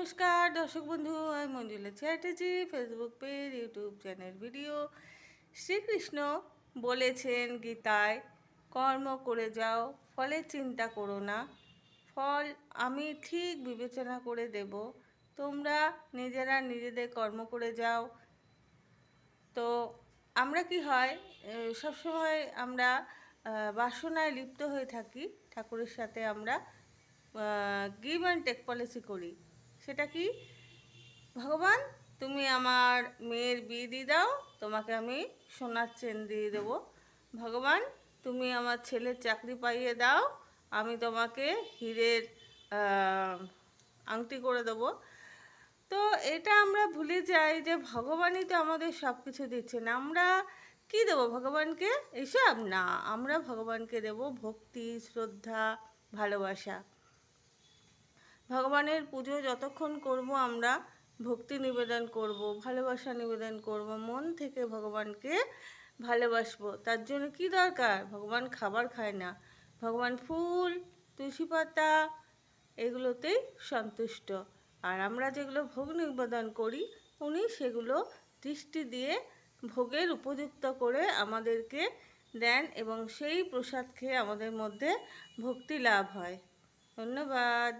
নমস্কার দর্শক বন্ধু, আমি Manjula Chatterjee. Facebook page, YouTube channel, video. Shrikrishna বলেছেন গীতায়, কর্ম করে যাও, ফলের চিন্তা করো না। ফল আমি ঠিক বিবেচনা করে দেব, তোমরা নিজেরা নিজেদের কর্ম করে যাও। তো আমরা কি হয়, সবসময় আমরা বাসনায় লিপ্ত হয়ে থাকি। ঠাকুরের সাথে আমরা গিভ অ্যান্ড টেক পলিসি করি। সেটা কি, ভগবান তুমি আমার মেয়ের বিয়ে দিয়ে দাও, তোমাকে আমি সোনার চেন দিয়ে দেবো। ভগবান তুমি আমার ছেলের চাকরি পাইয়ে দাও, আমি তোমাকে হীরের আংটি করে দেবো। তো এটা আমরা ভুলে যাই যে ভগবানই তো আমাদের সব কিছু দিচ্ছেন। আমরা কি দেবো ভগবানকে? এইসব না, আমরা ভগবানকে দেব ভক্তি, শ্রদ্ধা, ভালোবাসা। ভগবানের পুজো যতক্ষণ করব আমরা ভক্তি নিবেদন করব, ভালোবাসা নিবেদন করব, মন থেকে ভগবানকে ভালোবাসবো। তার জন্য কি দরকার? ভগবান খাবার খায় না, ভগবান ফুল, তুলসী পাতা এগুলোতেই সন্তুষ্ট। আর আমরা যেগুলো ভোগ নিবেদন করি, উনি সেগুলো দৃষ্টি দিয়ে ভোগের উপযুক্ত করে আমাদেরকে দেন এবং সেই প্রসাদ খেয়ে আমাদের মধ্যে ভক্তি লাভ হয়। ধন্যবাদ।